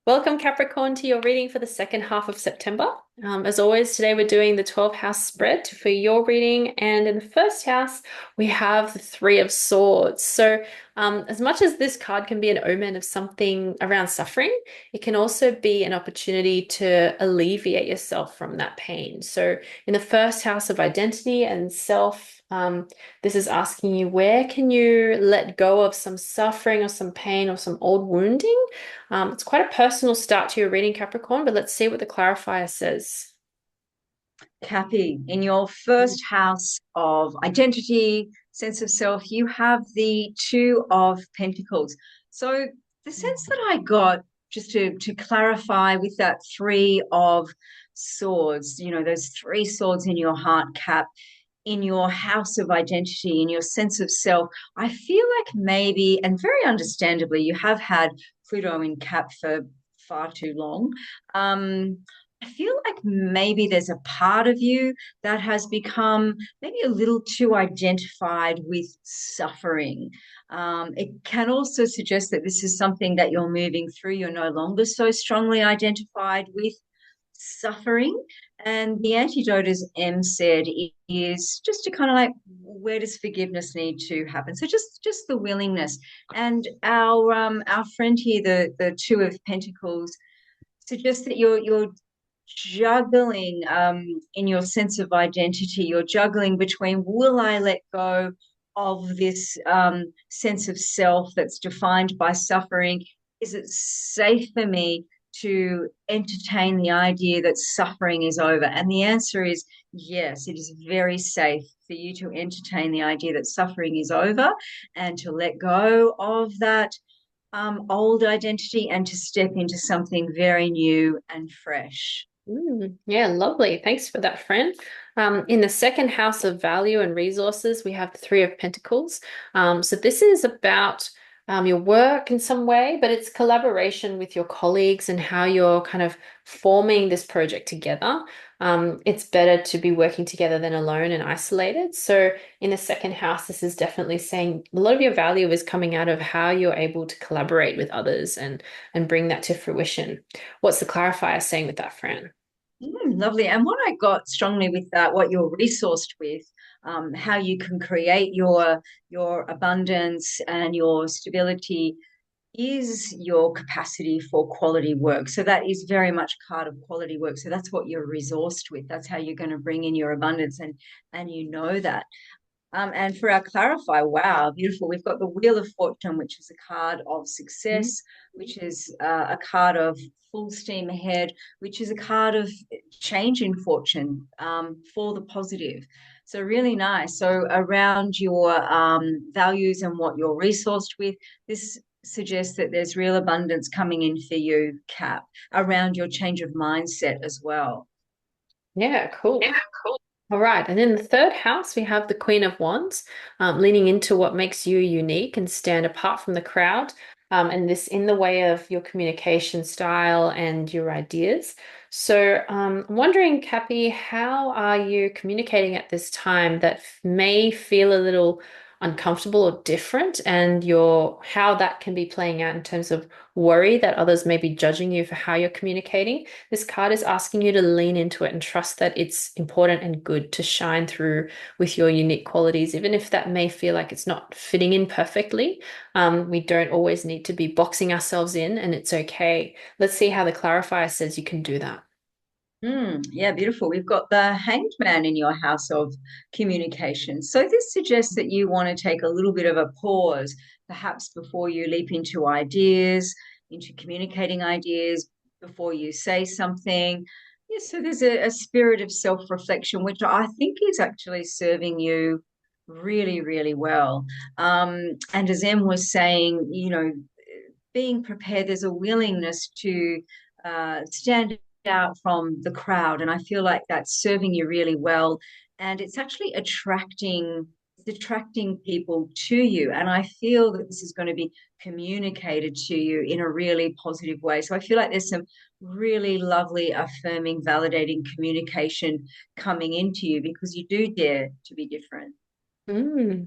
Welcome, Capricorn, to your reading for the second half of September. As always, today we're doing the 12 house spread for your reading. And in the first house, we have the Three of Swords. So, as much as this card can be an omen of something around suffering, it can also be an opportunity to alleviate yourself from that pain. So, in the first house of identity and self, this is asking you, where can you let go of some suffering or some pain or some old wounding? It's quite a personal start to your reading, Capricorn, but let's see what the clarifier says. Kathy, in your first house of identity, sense of self, you have the Two of Pentacles. So the sense that I got, just to clarify with that Three of Swords, those three swords in your heart, Cap, in your house of identity, in your sense of self, I feel like maybe, and very understandably, you have had Pluto in Cap for far too long. I feel like maybe there's a part of you that has become maybe a little too identified with suffering. It can also suggest that this is something that you're moving through. You're no longer so strongly identified with suffering. And the antidote, as Em said, is just to kind of like, where does forgiveness need to happen? So just the willingness. And our friend here, the Two of Pentacles, suggests that you're juggling in your sense of identity. You're juggling between, will I let go of this sense of self that's defined by suffering? Is it safe for me to entertain the idea that suffering is over? And the answer is yes, it is very safe for you to entertain the idea that suffering is over and to let go of that old identity and to step into something very new and fresh. Yeah, lovely. Thanks for that, friend. In the second house of value and resources, we have the Three of Pentacles. So this is about your work in some way, but it's collaboration with your colleagues and how you're kind of forming this project together. It's better to be working together than alone and isolated. So in the second house, this is definitely saying a lot of your value is coming out of how you're able to collaborate with others and bring that to fruition. What's the clarifier saying with that, Fran? Lovely. And what I got strongly with that, what you're resourced with, how you can create your abundance and your stability is your capacity for quality work. So that is very much part of quality work. So that's what you're resourced with. That's how you're going to bring in your abundance, and you know that. And for our clarify, wow, beautiful. We've got the Wheel of Fortune, which is a card of success, which is a card of full steam ahead, which is a card of change in fortune for the positive. So, really nice. So, around your values and what you're resourced with, this suggests that there's real abundance coming in for you, Cap, around your change of mindset as well. Yeah, cool. All right. And in the third house, we have the Queen of Wands, leaning into what makes you unique and stand apart from the crowd. And this in the way of your communication style and your ideas. So, I'm wondering, Cappy, how are you communicating at this time that may feel a little uncomfortable or different, and your how that can be playing out in terms of worry that others may be judging you for how you're communicating? This card is asking you to lean into it and trust that it's important and good to shine through with your unique qualities, even if that may feel like it's not fitting in perfectly. We don't always need to be boxing ourselves in, and it's okay. Let's see how the clarifier says you can do that. Yeah, beautiful. We've got the hanged man in your house of communication. So this suggests that you want to take a little bit of a pause, perhaps before you leap into ideas, into communicating ideas, before you say something. Yeah, so there's a spirit of self-reflection, which I think is actually serving you really, really well. And as Em was saying, being prepared, there's a willingness to stand out from the crowd. And I feel like that's serving you really well. And it's actually attracting people to you. And I feel that this is going to be communicated to you in a really positive way. So I feel like there's some really lovely, affirming, validating communication coming into you because you do dare to be different.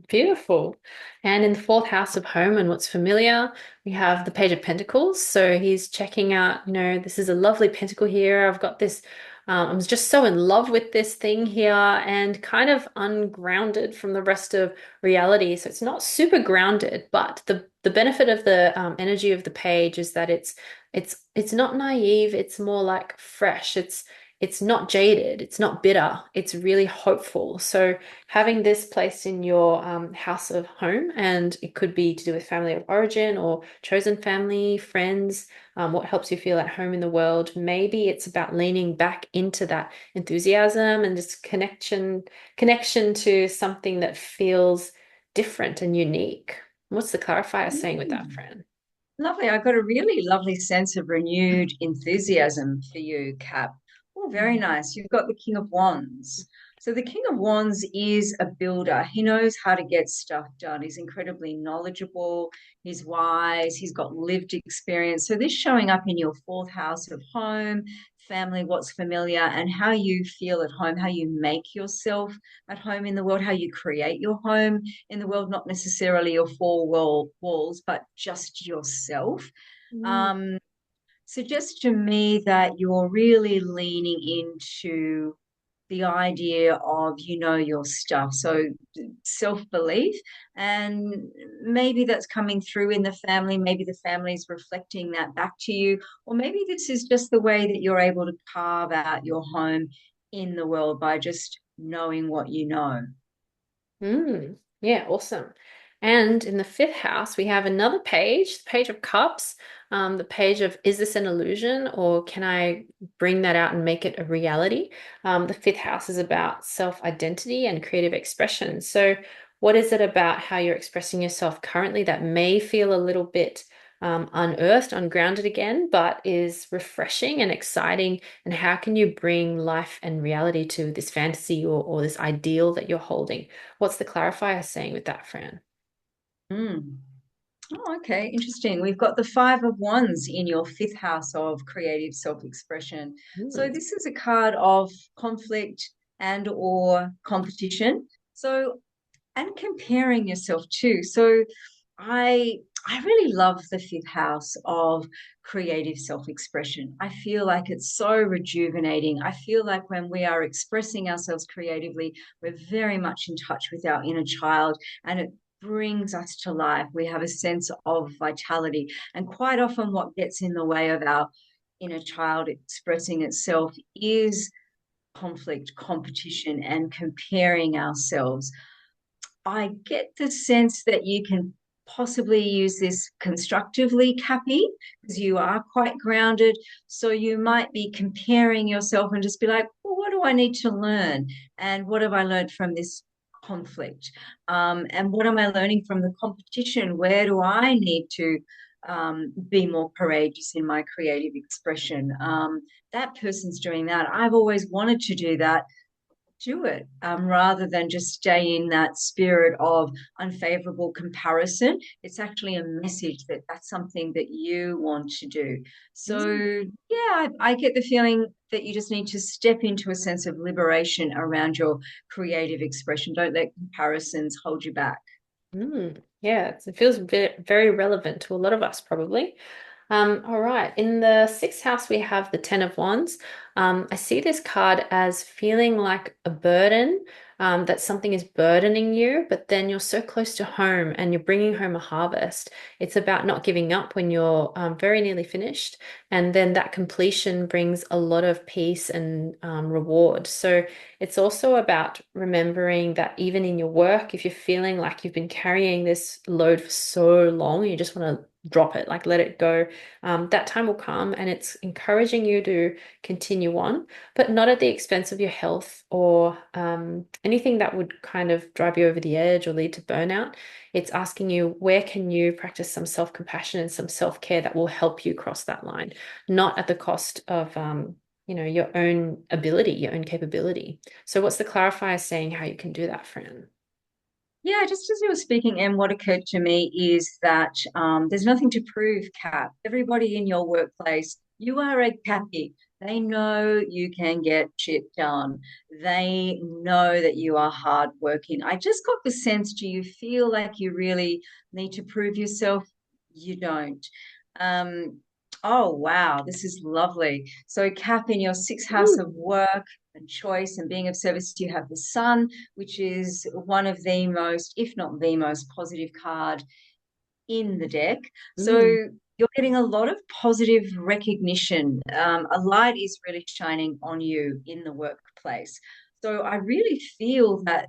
Beautiful. And in the fourth house of home and what's familiar, we have the Page of Pentacles. So he's checking out, this is a lovely pentacle here. I've got this, I'm just so in love with this thing here and kind of ungrounded from the rest of reality. So it's not super grounded, but the benefit of the energy of the page is that it's not naive. It's more like fresh. It's not jaded. It's not bitter. It's really hopeful. So having this placed in your house of home, and it could be to do with family of origin or chosen family, friends, what helps you feel at home in the world. Maybe it's about leaning back into that enthusiasm and just connection to something that feels different and unique. What's the clarifier saying with that, Mm. Fran? Lovely. I got a really lovely sense of renewed enthusiasm for you, Cap. Oh, very nice. You've got the King of Wands. So the King of Wands is a builder. He knows how to get stuff done. He's incredibly knowledgeable. He's wise. He's got lived experience. So this showing up in your fourth house of home, family, what's familiar, and how you feel at home, how you make yourself at home in the world, how you create your home in the world, not necessarily your walls, but just yourself, Mm. um, suggests to me that you're really leaning into the idea of your stuff. So self-belief, and maybe that's coming through in the family. Maybe the family's reflecting that back to you, or maybe this is just the way that you're able to carve out your home in the world by just knowing what you know. Yeah, awesome. And in the fifth house, we have another page, the Page of Cups, the page of is this an illusion or can I bring that out and make it a reality? The fifth house is about self-identity and creative expression. So, what is it about how you're expressing yourself currently that may feel a little bit unearthed, ungrounded again, but is refreshing and exciting? And how can you bring life and reality to this fantasy or this ideal that you're holding? What's the clarifier saying with that, Fran? Mm. Oh, okay, interesting. We've got the Five of Wands in your fifth house of creative self-expression. So Hmm. this is a card of conflict and or competition. So and comparing yourself too. So I I really love the fifth house of creative self-expression. I feel like it's so rejuvenating. I feel like when we are expressing ourselves creatively, we're very much in touch with our inner child and it brings us to life. We have a sense of vitality. And quite often what gets in the way of our inner child expressing itself is conflict, competition, and comparing ourselves. I get the sense that you can possibly use this constructively, Cappy, because you are quite grounded. So you might be comparing yourself and just be like, well, what do I need to learn? And what have I learned from this conflict? And what am I learning from the competition? Where do I need to be more courageous in my creative expression? That person's doing that. I've always wanted to do that, do it, rather than just stay in that spirit of unfavorable comparison. It's actually a message that that's something that you want to do. So, yeah, I get the feeling that you just need to step into a sense of liberation around your creative expression. Don't let comparisons hold you back. Yeah, it feels very relevant to a lot of us, probably. All right. In the sixth house, we have the Ten of Wands. I see this card as feeling like a burden, that something is burdening you, but then you're so close to home and you're bringing home a harvest. It's about not giving up when you're very nearly finished. And then that completion brings a lot of peace and reward. So it's also about remembering that even in your work, if you're feeling like you've been carrying this load for so long, you just want to drop it, like let it go, that time will come and it's encouraging you to continue on, but not at the expense of your health or anything that would kind of drive you over the edge or lead to burnout. It's asking you, where can you practice some self-compassion and some self-care that will help you cross that line, not at the cost of your own ability, your own capability. So what's the clarifier saying how you can do that, Fran? Yeah, just as you were speaking, and what occurred to me is that there's nothing to prove, Kat. Everybody in your workplace, You are a Cappy. They know you can get shit done. They know that you are hardworking. I just got the sense, do you feel like you really need to prove yourself? You don't. Um, oh, wow, this is lovely. So, Cap, in your sixth house Mm. of work and choice and being of service, you have the Sun, which is one of the most, if not the most positive card in the deck. So Mm. you're getting a lot of positive recognition. A light is really shining on you in the workplace. So I really feel that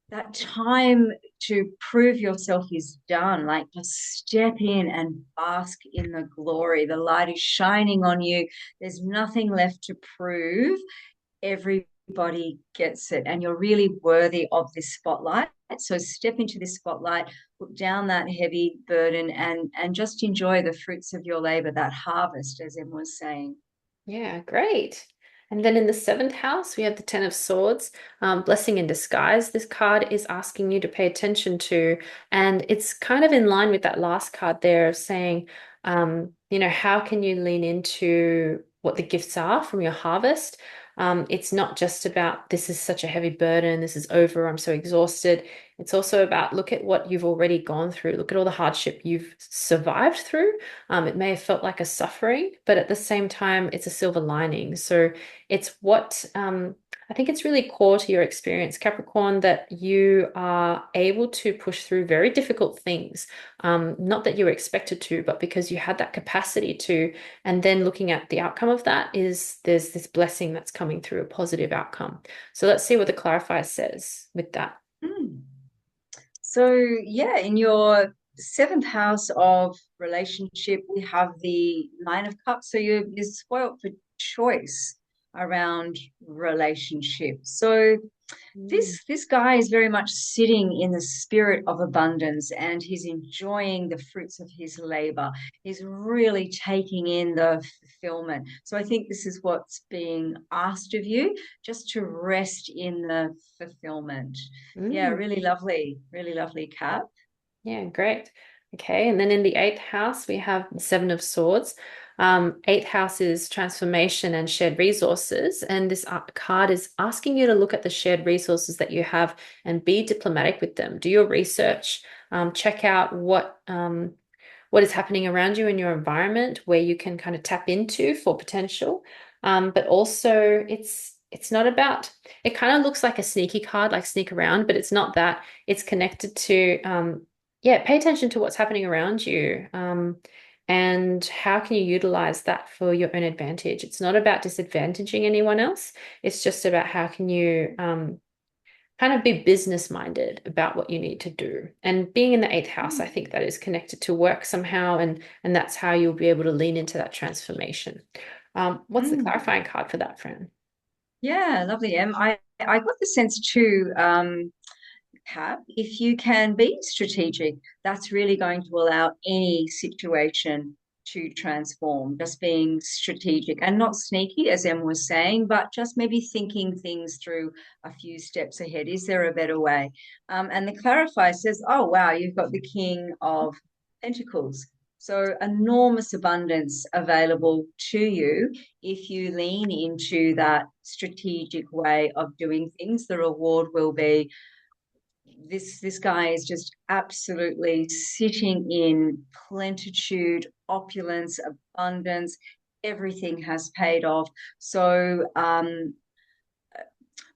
that time to prove yourself is done. Like just step in and bask in the glory. The light is shining on you. There's nothing left to prove. Everybody gets it, and you're really worthy of this spotlight. So step into this spotlight, put down that heavy burden, and just enjoy the fruits of your labor, that harvest, as Em was saying. Yeah, great. And then in the seventh house, we have the Ten of Swords, blessing in disguise. This card is asking you to pay attention to, and it's kind of in line with that last card there of saying, how can you lean into what the gifts are from your harvest? It's not just about this is such a heavy burden, this is over, I'm so exhausted. It's also about look at what you've already gone through, look at all the hardship you've survived through. It may have felt like a suffering, but at the same time, it's a silver lining. So it's what I think it's really core to your experience, Capricorn, that you are able to push through very difficult things. Not that you were expected to, but because you had that capacity to. And then looking at the outcome of that is there's this blessing that's coming through, a positive outcome. So let's see what the clarifier says with that. Mm. So, yeah, in your seventh house of relationship, we have the Nine of Cups. So you're spoilt for choice around relationship. So Mm. this guy is very much sitting in the spirit of abundance, and he's enjoying the fruits of his labor. He's really taking in the fulfillment. So I think this is what's being asked of you, just to rest in the fulfillment. Yeah, Mm. really lovely, Kat. Yeah, great. Okay, and then in the eighth house, we have the Seven of Swords. Eighth house is transformation and shared resources. And this card is asking you to look at the shared resources that you have and be diplomatic with them. Do your research. Check out what is happening around you in your environment, where you can kind of tap into for potential. But also, it's not about. It kind of looks like a sneaky card, like sneak around, but it's not that. It's connected to yeah, pay attention to what's happening around you. And how can you utilize that for your own advantage? It's not about disadvantaging anyone else. It's just about how can you kind of be business minded about what you need to do. And being in the eighth house, I Mm. think that is connected to work somehow, and that's how you'll be able to lean into that transformation. What's the Mm. clarifying card for that, Fran? Yeah, lovely, Em. I got the sense too. Cap, if you can be strategic, that's really going to allow any situation to transform. Just being strategic and not sneaky, as Em was saying, but just maybe thinking things through a few steps ahead. Is there a better way? And the clarifier says, oh, wow, you've got the King of Pentacles. So, enormous abundance available to you if you lean into that strategic way of doing things. The reward will be this guy is just absolutely sitting in plenitude, opulence, abundance. Everything has paid off. So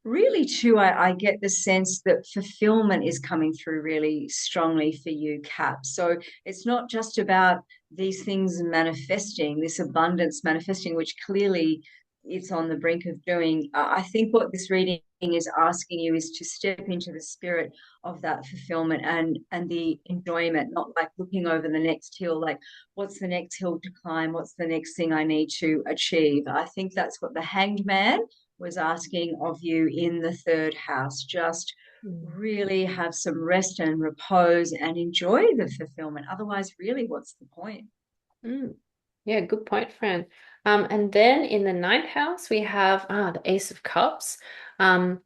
really too, I get the sense that fulfillment is coming through really strongly for you, Cap. So it's not just about these things manifesting, this abundance manifesting, which clearly it's on the brink of doing. I think what this reading is asking you is to step into the spirit of that fulfillment and the enjoyment, not like looking over the next hill, like what's the next hill to climb, what's the next thing I need to achieve. I think that's what the Hanged Man was asking of you in the third house. Just Mm. really have some rest and repose and enjoy the fulfillment. Otherwise, really, what's the point? Mm. Yeah, good point, Fran. And then in the ninth house, we have the Ace of Cups. And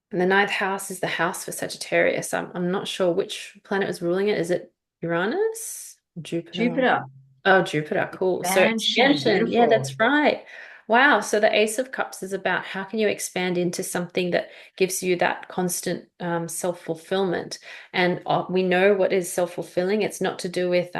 the ninth house is the house for Sagittarius. I'm not sure which planet was ruling it. Is it Uranus? Jupiter? Jupiter. Oh, Jupiter, cool. So Expansion, expansion, yeah, beautiful. that's right. Wow. So the Ace of Cups is about how can you expand into something that gives you that constant self-fulfillment. And we know what is self-fulfilling. It's not to do with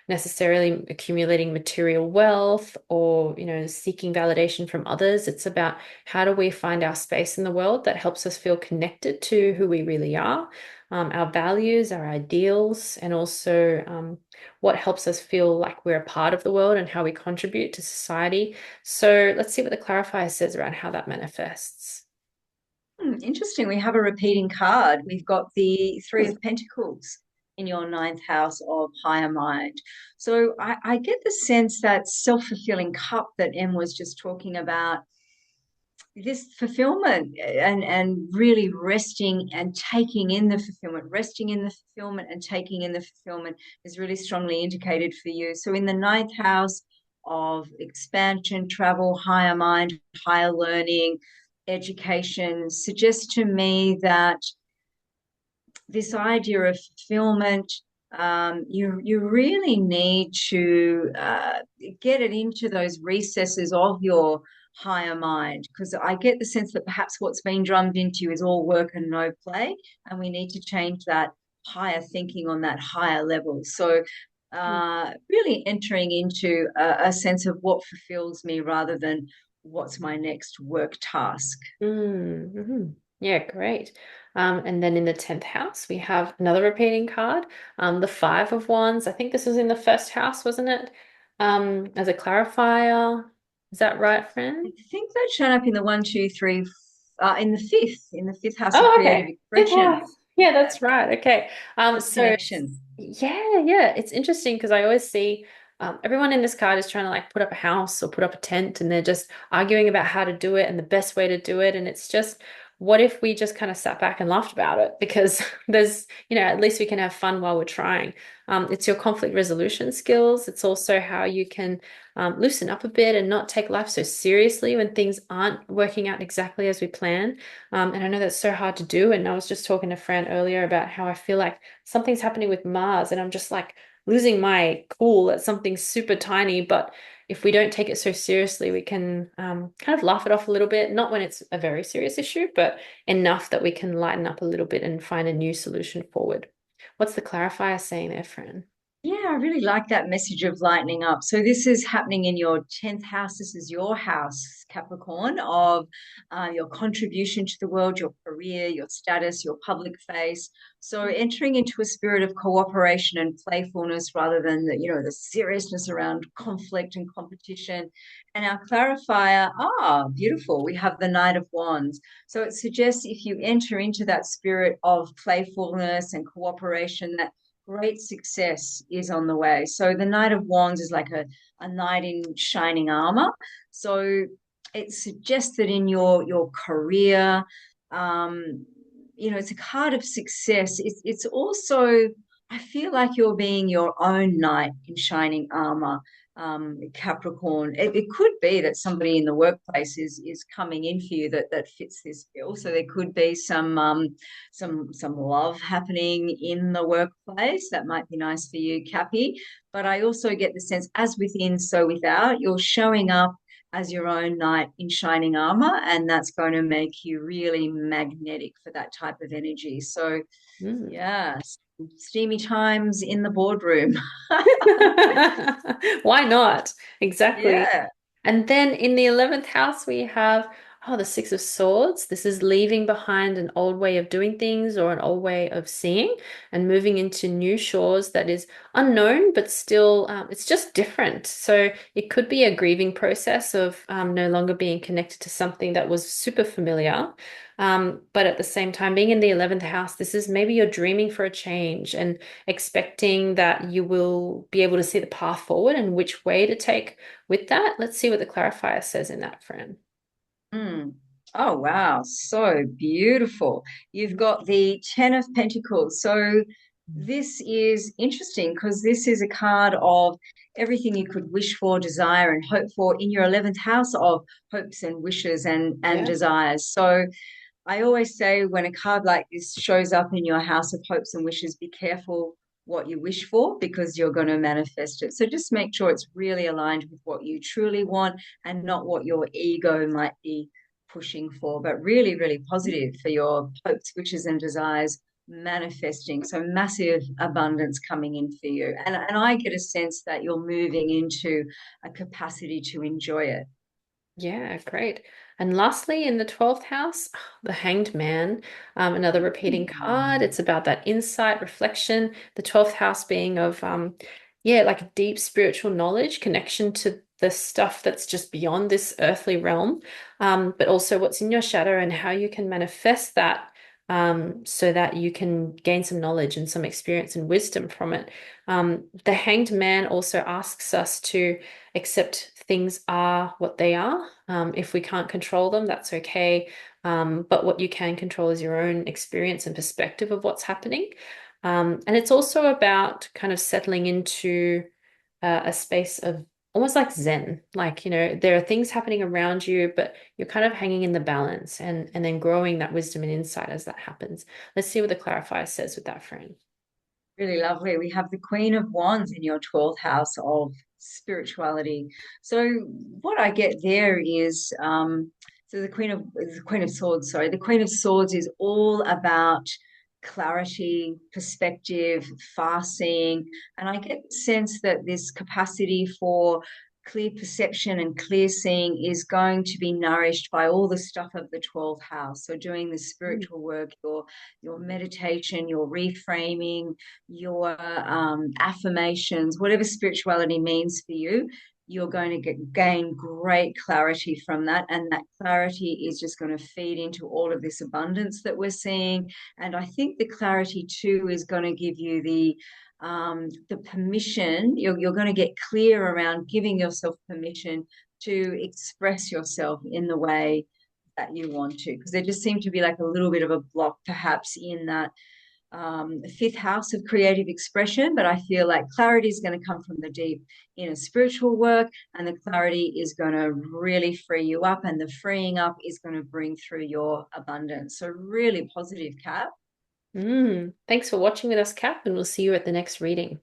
necessarily accumulating material wealth or, seeking validation from others. It's about how do we find our space in the world that helps us feel connected to who we really are, our values, our ideals, and also what helps us feel like we're a part of the world and how we contribute to society. So let's see what the clarifier says around how that manifests. Interesting. We have a repeating card. We've got the Three of Pentacles in your ninth house of higher mind. So I get the sense that self-fulfilling cup that Em was just talking about, this fulfillment and really resting and taking in the fulfillment, resting in the fulfillment and taking in the fulfillment is really strongly indicated for you. So in the ninth house of expansion, travel, higher mind, higher learning, education, suggests to me that this idea of fulfillment, you really need to get it into those recesses of your higher mind, because I get the sense that perhaps what's been drummed into you is all work and no play, and we need to change that higher thinking on that higher level. So really entering into a sense of what fulfills me rather than what's my next work task. Mm-hmm. Yeah, great. And then in the 10th house, we have another repeating card, the Five of Wands. I think this was in the first house, wasn't it? As a clarifier. Is that right, I friend? think they've shown up in the one, two, three, in the fifth house of Oh, creative okay. Fifth expression. house. Yeah, that's right. Okay. This So connection. yeah, it's interesting because I always see everyone in this card is trying to like put up a house or put up a tent and they're just arguing about how to do it and the best way to do it. And it's just, what if we just kind of sat back and laughed about it? Because there's, at least we can have fun while we're trying. It's your conflict resolution skills. It's also how you can loosen up a bit and not take life so seriously when things aren't working out exactly as we plan. And I know that's so hard to do. And I was just talking to Fran earlier about how I feel like something's happening with Mars, and I'm just like losing my cool at something super tiny. But if we don't take it so seriously, we can kind of laugh it off a little bit, not when it's a very serious issue, but enough that we can lighten up a little bit and find a new solution forward. What's the clarifier saying there, Fran? Yeah, I really like that message of lightening up. So this is happening in your 10th house. This is your house, Capricorn, of your contribution to the world, your career, your status, your public face. So entering into a spirit of cooperation and playfulness rather than the seriousness around conflict and competition. And our clarifier, beautiful. We have the Knight of Wands. So it suggests if you enter into that spirit of playfulness and cooperation, that great success is on the way. So the Knight of Wands is like a knight in shining armor. So it suggests that in your career, it's a card of success. It's also, I feel like you're being your own knight in shining armor, Capricorn. It could be that somebody in the workplace is coming in for you that fits this bill. So there could be some love happening in the workplace. That might be nice for you, Cappy. But I also get the sense, as within, so without, you're showing up as your own knight in shining armor, and that's going to make you really magnetic for that type of energy. So, Mm. yeah, steamy times in the boardroom. Why not? Exactly. Yeah. And then in the 11th house, we have, the Six of Swords. This is leaving behind an old way of doing things or an old way of seeing and moving into new shores that is unknown, but still, it's just different. So it could be a grieving process of no longer being connected to something that was super familiar. But at the same time, being in the 11th house, this is maybe you're dreaming for a change and expecting that you will be able to see the path forward and which way to take with that. Let's see what the clarifier says in that, friend. Mm. Oh, wow. So beautiful. You've got the Ten of Pentacles. So this is interesting because this is a card of everything you could wish for, desire, and hope for in your 11th house of hopes and wishes and Yeah. desires. So I always say when a card like this shows up in your house of hopes and wishes, be careful what you wish for because you're going to manifest it. So just make sure it's really aligned with what you truly want and not what your ego might be pushing for, but really, really positive for your hopes, wishes, and desires manifesting. So massive abundance coming in for you. And I get a sense that you're moving into a capacity to enjoy it. Yeah, great. And lastly, in the 12th house, the Hanged Man, another repeating card. It's about that insight, reflection. The 12th house being of, yeah, like deep spiritual knowledge, connection to the stuff that's just beyond this earthly realm, but also what's in your shadow and how you can manifest that, so that you can gain some knowledge and some experience and wisdom from it. The Hanged Man also asks us to accept things are what they are. If we can't control them, that's okay. But what you can control is your own experience and perspective of what's happening. And it's also about kind of settling into a space of almost like Zen. Like, there are things happening around you, but you're kind of hanging in the balance and then growing that wisdom and insight as that happens. Let's see what the clarifier says with that, friend. Really lovely. We have the Queen of Wands in your 12th house of spirituality. So what I get there is so the Queen of Swords, sorry, the Queen of Swords is all about clarity, perspective, far seeing. And I get the sense that this capacity for clear perception and clear seeing is going to be nourished by all the stuff of the 12th house. So doing the spiritual work, your meditation, your reframing, your affirmations, whatever spirituality means for you, you're going to gain great clarity from that. And that clarity is just going to feed into all of this abundance that we're seeing. And I think the clarity too is going to give you the permission. You're going to get clear around giving yourself permission to express yourself in the way that you want to, because there just seemed to be like a little bit of a block perhaps in that fifth house of creative expression, but I feel like clarity is going to come from the deep inner spiritual work, and the clarity is going to really free you up, and the freeing up is going to bring through your abundance. So, really positive, Kat. Thanks for watching with us, Cap, and we'll see you at the next reading.